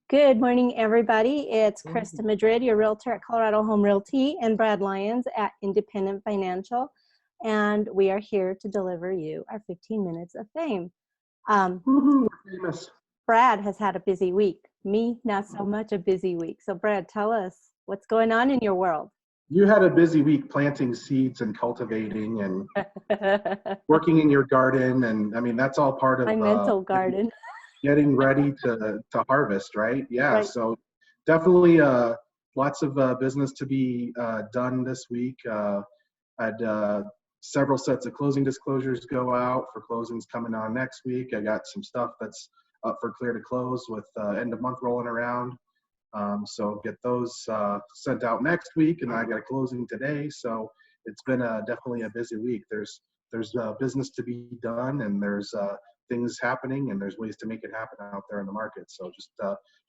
Good morning, everybody. It's Christa Madrid, your realtor at Colorado Home Realty, and Brad Lyons at Independent Financial. And we are here to deliver you our 15 minutes of fame. Famous. Brad has had a busy week. Me, not so much a busy week. So Brad, tell us what's going on in your world. You had a busy week planting seeds and cultivating and working in your garden. And I mean, that's all part of my mental garden. Getting ready to harvest, right? Yeah. Right. So definitely lots of business to be done this week. I had several sets of closing disclosures go out for closings coming on next week. I got some stuff that's up for clear to close with end of month rolling around. So get those sent out next week, and I got a closing today. So it's been definitely a busy week. There's business to be done, and there's things happening, and there's ways to make it happen out there in the market. So just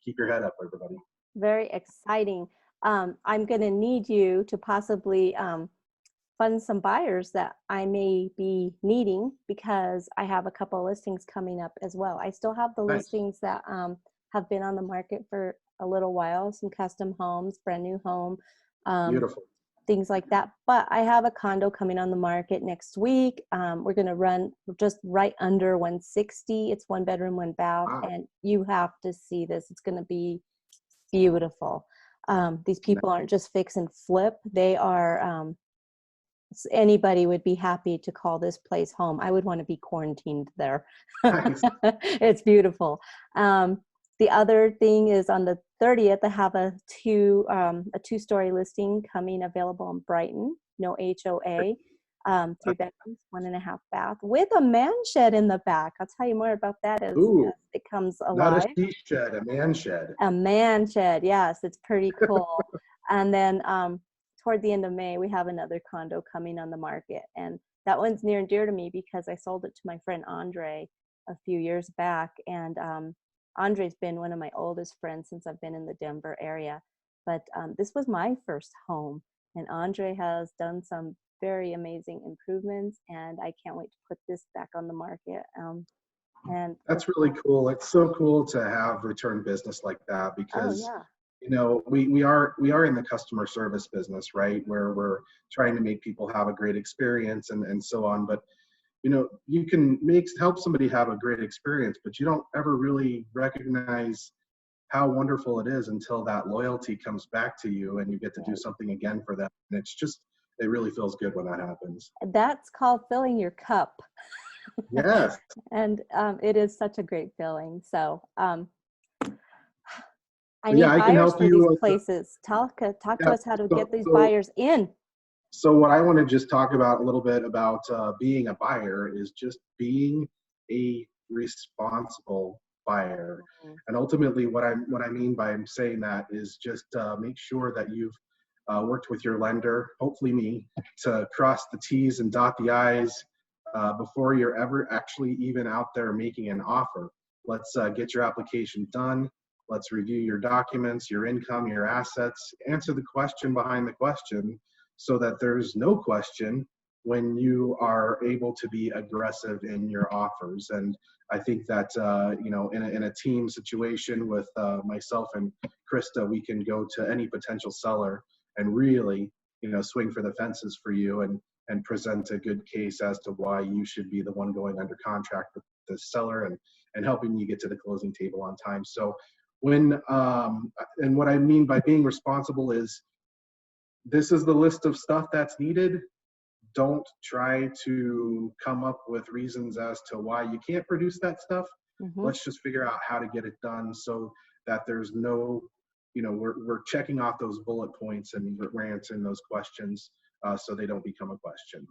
keep your head up, everybody. Very exciting. I'm going to need you to possibly fund some buyers that I may be needing, because I have a couple listings coming up as well. I still have the listings that have been on the market for a little while, some custom homes, brand new home, Beautiful. things like that. But I have a condo coming on the market next week. We're going to run just right under 160. It's 1 bedroom, 1 bath. Wow. And you have to see this. It's going to be beautiful. These people aren't just fix and flip. They are, anybody would be happy to call this place home. I would want to be quarantined there. Nice. It's beautiful. The other thing is on the 30th, I have a two-story listing coming available in Brighton, no HOA, 3 bedrooms, 1.5 bath, with a man shed in the back. I'll tell you more about that as it comes alive. Not a she shed, a man shed. A man shed, yes, it's pretty cool. And then toward the end of May, we have another condo coming on the market, and that one's near and dear to me because I sold it to my friend Andre a few years back, and Andre's been one of my oldest friends since I've been in the Denver area. But this was my first home, and Andre has done some very amazing improvements, and I can't wait to put this back on the market. And that's really cool. It's so cool to have return business like that, because you know, we are in the customer service business, right? Where we're trying to make people have a great experience and so on. But you know, you can help somebody have a great experience, but you don't ever really recognize how wonderful it is until that loyalty comes back to you and you get to do something again for them. And it really feels good when that happens. That's called filling your cup. Yes. And it is such a great feeling. So I need buyers for these places. Talk to us how to get these buyers in. So what I want to just talk about a little bit about being a buyer is just being a responsible buyer. And ultimately what I mean by saying that is just make sure that you've worked with your lender, hopefully me, to cross the T's and dot the I's before you're ever actually even out there making an offer. Let's get your application done. Let's review your documents, your income, your assets, answer the question behind the question, so that there's no question when you are able to be aggressive in your offers. And I think that, you know, in a team situation with myself and Christa, we can go to any potential seller and really, you know, swing for the fences for you and present a good case as to why you should be the one going under contract with the seller and helping you get to the closing table on time. So when, and what I mean by being responsible is, this is the list of stuff that's needed. Don't try to come up with reasons as to why you can't produce that stuff. Let's just figure out how to get it done so that there's no, you know, we're checking off those bullet points and we're answering those questions so they don't become a question.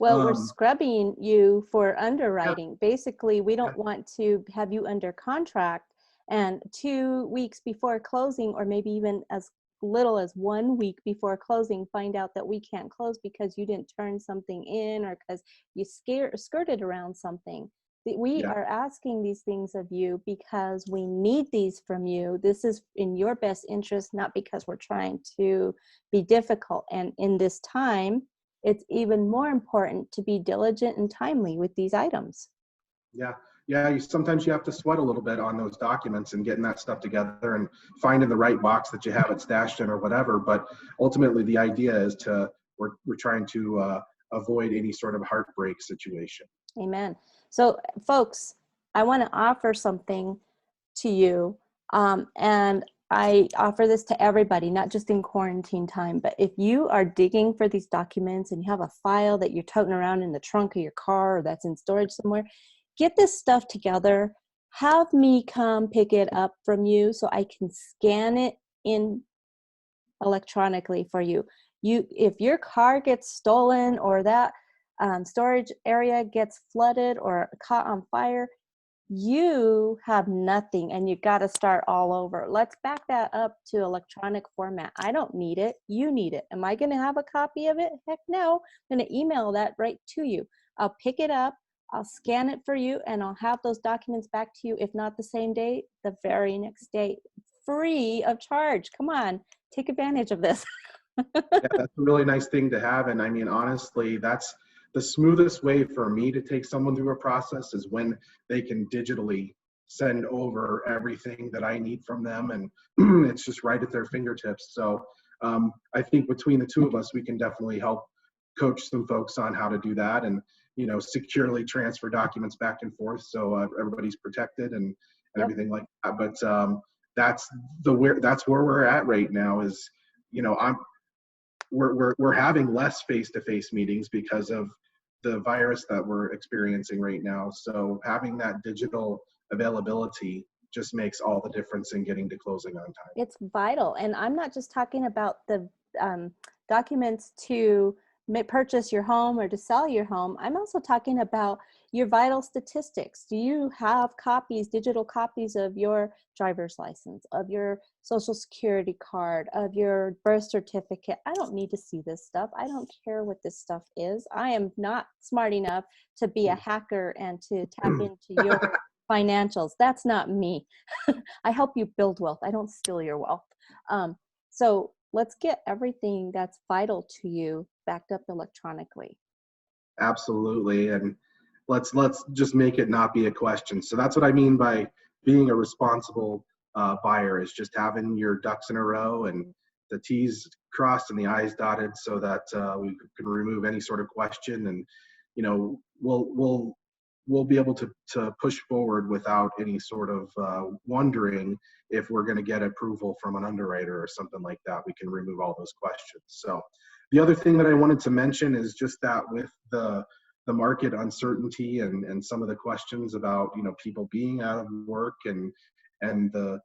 Well, we're scrubbing you for underwriting. Basically, we don't want to have you under contract and 2 weeks before closing, or maybe even as little as 1 week before closing, find out that we can't close because you didn't turn something in or because you skirted around something. We are asking these things of you because we need these from you. This is in your best interest, not because we're trying to be difficult. And in this time, it's even more important to be diligent and timely with these items. Yeah. yeah, sometimes you have to sweat a little bit on those documents and getting that stuff together and finding the right box that you have it stashed in or whatever. But ultimately, the idea is we're trying to avoid any sort of heartbreak situation. Amen. So, folks, I want to offer something to you, and I offer this to everybody, not just in quarantine time, but if you are digging for these documents and you have a file that you're toting around in the trunk of your car or that's in storage somewhere, get this stuff together. Have me come pick it up from you so I can scan it in electronically for you. If your car gets stolen or that storage area gets flooded or caught on fire, you have nothing and you got to start all over. Let's back that up to electronic format. I don't need it. You need it. Am I going to have a copy of it? Heck no. I'm going to email that right to you. I'll pick it up. I'll scan it for you and I'll have those documents back to you. If not the same day, the very next day, free of charge. Come on, take advantage of this. Yeah, that's a really nice thing to have. And I mean, honestly, that's the smoothest way for me to take someone through a process is when they can digitally send over everything that I need from them. And it's just right at their fingertips. So I think between the two of us, we can definitely help coach some folks on how to do that and, you know, securely transfer documents back and forth. So everybody's protected and everything like that. But that's where we're at right now is, you know, we're having less face-to-face meetings because of the virus that we're experiencing right now. So having that digital availability just makes all the difference in getting to closing on time. It's vital. And I'm not just talking about the documents to purchase your home or to sell your home. I'm also talking about your vital statistics. Do you have copies, digital copies of your driver's license, of your social security card, of your birth certificate? I don't need to see this stuff. I don't care what this stuff is. I am not smart enough to be a hacker and to tap into your financials. That's not me. I help you build wealth. I don't steal your wealth. So let's get everything that's vital to you backed up electronically. Absolutely. And let's just make it not be a question. So that's what I mean by being a responsible buyer is just having your ducks in a row and the T's crossed and the I's dotted so that we can remove any sort of question. And, you know, we'll be able to push forward without any sort of wondering if we're going to get approval from an underwriter or something like that. We can remove all those questions. So the other thing that I wanted to mention is just that with the market uncertainty and some of the questions about, you know, people being out of work and the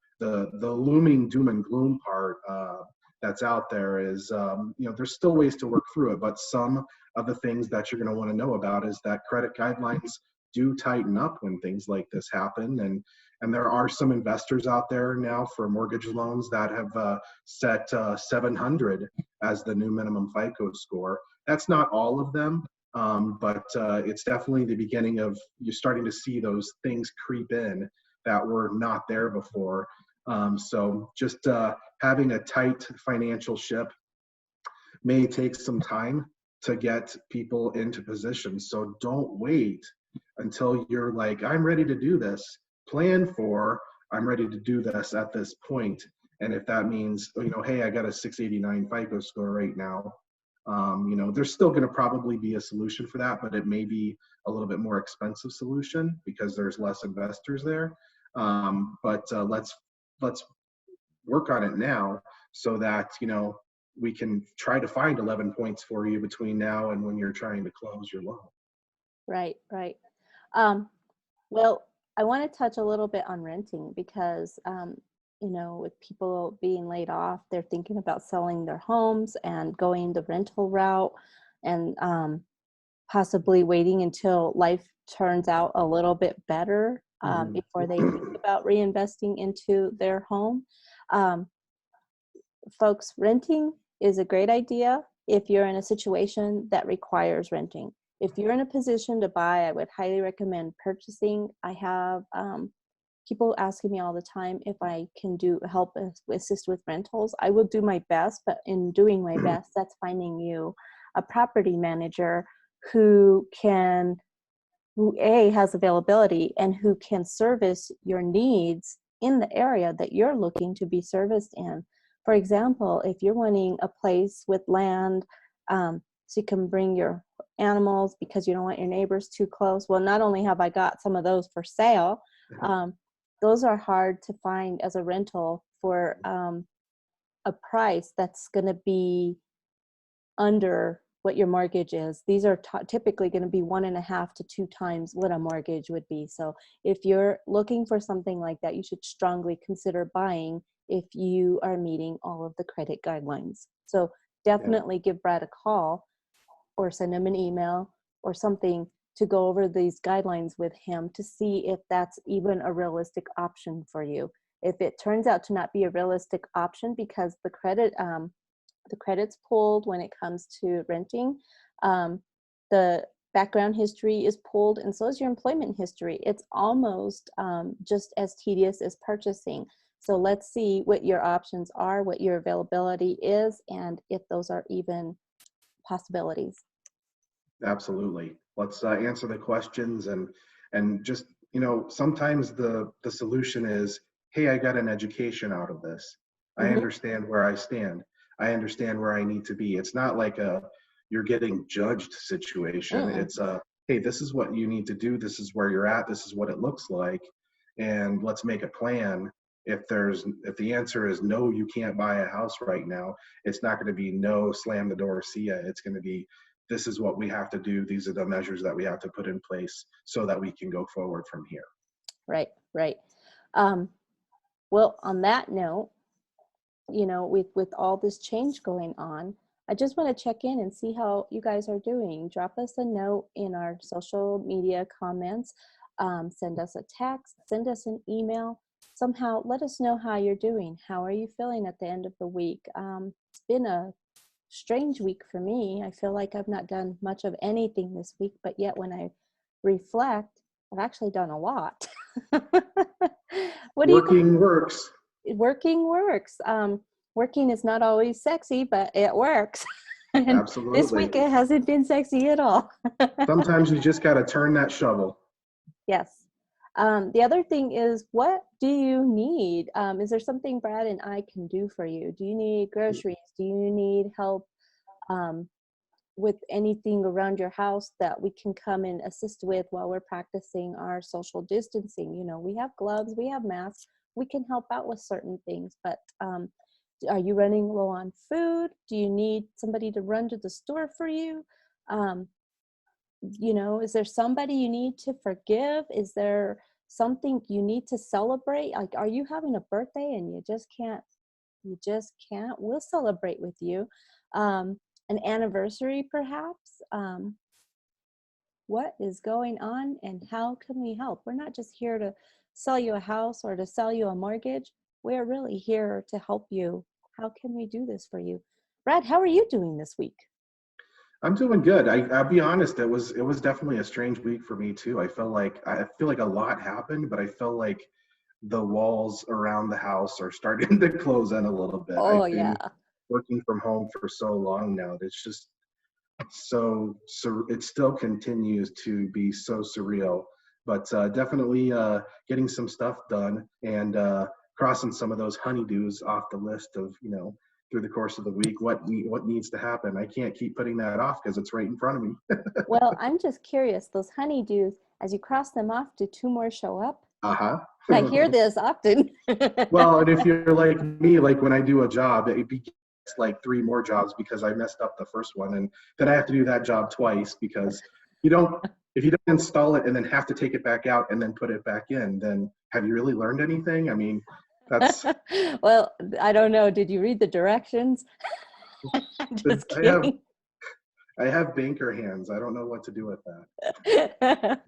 looming doom and gloom part that's out there is, you know, there's still ways to work through it, but some of the things that you're going to want to know about is that credit guidelines do tighten up when things like this happen. And there are some investors out there now for mortgage loans that have set 700 as the new minimum FICO score. That's not all of them, but it's definitely the beginning of you're starting to see those things creep in that were not there before. So just having a tight financial ship may take some time to get people into position. So don't wait until you're like, I'm ready to do this. Plan for, I'm ready to do this at this point. And if that means, you know, hey, I got a 689 FICO score right now, you know, there's still going to probably be a solution for that, but it may be a little bit more expensive solution because there's less investors there. But let's work on it now so that, you know, we can try to find 11 points for you between now and when you're trying to close your loan. Right. Well, I want to touch a little bit on renting because, you know, with people being laid off, they're thinking about selling their homes and going the rental route and possibly waiting until life turns out a little bit better before they think about reinvesting into their home. Folks, renting is a great idea if you're in a situation that requires renting. If you're in a position to buy, I would highly recommend purchasing. I have people asking me all the time if I can help assist with rentals. I will do my best, but in doing my best, that's finding you a property manager who can who A, has availability and who can service your needs in the area that you're looking to be serviced in. For example, if you're wanting a place with land, so you can bring your animals because you don't want your neighbors too close. Well, not only have I got some of those for sale, those are hard to find as a rental for a price that's going to be under what your mortgage is. These are typically going to be 1.5 to 2 times what a mortgage would be. So if you're looking for something like that, you should strongly consider buying if you are meeting all of the credit guidelines. So definitely give Brad a call or send him an email or something to go over these guidelines with him to see if that's even a realistic option for you. If it turns out to not be a realistic option because the credit's pulled when it comes to renting, the background history is pulled, and so is your employment history. It's almost just as tedious as purchasing. So let's see what your options are, what your availability is, and if those are even possibilities. Absolutely. Let's answer the questions and just, sometimes the solution is, hey, I got an education out of this. I understand where I stand. I understand where I need to be. It's not like you're getting judged situation. It's hey, this is what you need to do. This is where you're at. This is what it looks like. And let's make a plan. If the answer is no, you can't buy a house right now, it's not going to be no, slam the door, see ya. It's going to be, this is what we have to do. These are the measures that we have to put in place so that we can go forward from here. Right. Well, on that note, with all this change going on, I just want to check in and see how you guys are doing. Drop us a note in our social media comments, send us a text, send us an email. Somehow let us know how you're doing. How are you feeling at the end of the week? It's been a strange week for me. I feel like I've not done much of anything this week, but yet when I reflect, I've actually done a lot. What do you think? Working works. Working works. Working is not always sexy, but it works. And Absolutely. this week it hasn't been sexy at all. Sometimes you just got to turn that shovel. Yes. The other thing is, what do you need? Is there something Brad and I can do for you? Do you need groceries? Do you need help with anything around your house that we can come and assist with while we're practicing our social distancing? We have gloves, we have masks, we can help out with certain things, but are you running low on food? Do you need somebody to run to the store for you? Is there somebody you need to forgive? Is there something you need to celebrate? Like, are you having a birthday and you just can't? We'll celebrate with you. An anniversary, perhaps. What is going on and how can we help? We're not just here to sell you a house or to sell you a mortgage. We're really here to help you. How can we do this for you? Brad, how are you doing this week? I'm doing good. I'll be honest. It was definitely a strange week for me too. I feel like a lot happened, but I feel like the walls around the house are starting to close in a little bit. Oh, I've been yeah. working from home for so long now. It's just so it still continues to be so surreal, but definitely getting some stuff done and crossing some of those honeydews off the list of, through the course of the week, what needs to happen. I can't keep putting that off because it's right in front of me. Well, I'm just curious, those honeydews, as you cross them off, do 2 more show up? Uh-huh. I hear this often. Well, and if you're like me, like when I do a job, it begins like 3 more jobs because I messed up the first one, and then I have to do that job twice because if you don't install it and then have to take it back out and then put it back in, then have you really learned anything? I mean, that's Well, I don't know. Did you read the directions? Just kidding. I have banker hands. I don't know what to do with that.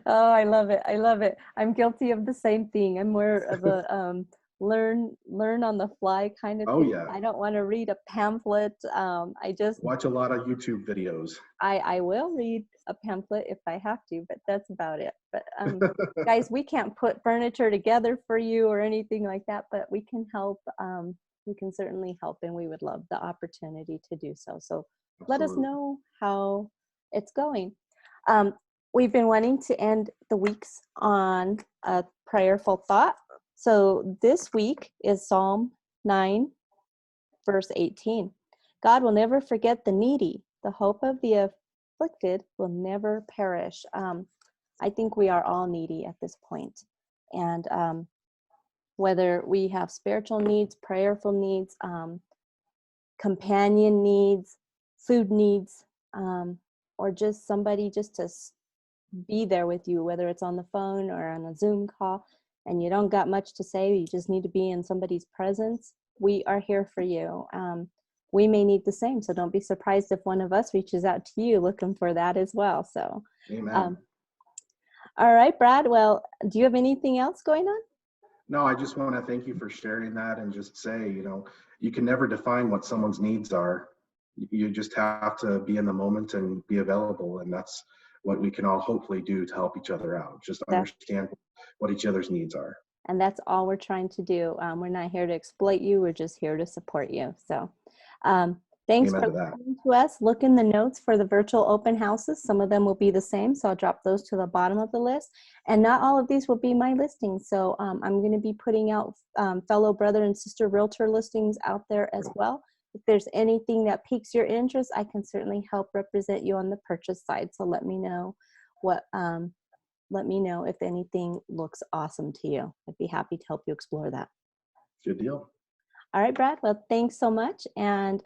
Oh, I love it. I love it. I'm guilty of the same thing. I'm more of a learn on the fly kind of Oh thing. yeah. I don't want to read a pamphlet. I just watch a lot of YouTube videos. I will read a pamphlet if I have to, but that's about it. But guys, we can't put furniture together for you or anything like that, but we can help. We can certainly help, and we would love the opportunity to do so. So let us Absolutely. know how it's going. we've been wanting to end the weeks on a prayerful thought. So this week is Psalm 9, verse 18. God will never forget the needy. The hope of the afflicted will never perish. I think we are all needy at this point. And whether we have spiritual needs, prayerful needs, companion needs, food needs, or just somebody just to be there with you, whether it's on the phone or on a Zoom call, and you don't got much to say, you just need to be in somebody's presence, we are here for you. We may need the same, so don't be surprised if one of us reaches out to you looking for that as well. So, Amen. All right, Brad. Well, do you have anything else going on? No, I just want to thank you for sharing that and just say, you can never define what someone's needs are. You just have to be in the moment and be available. And that's what we can all hopefully do to help each other out. Just understand what each other's needs are. And that's all we're trying to do. We're not here to exploit you. We're just here to support you. So thanks Amen for to that. listening to us. Look in the notes for the virtual open houses. Some of them will be the same. So I'll drop those to the bottom of the list. And not all of these will be my listings. So I'm going to be putting out fellow brother and sister realtor listings out there as well. If there's anything that piques your interest, I can certainly help represent you on the purchase side. So let me know if anything looks awesome to you. I'd be happy to help you explore that. Good deal. All right, Brad. Well, thanks so much. And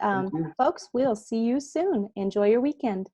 folks, we'll see you soon. Enjoy your weekend.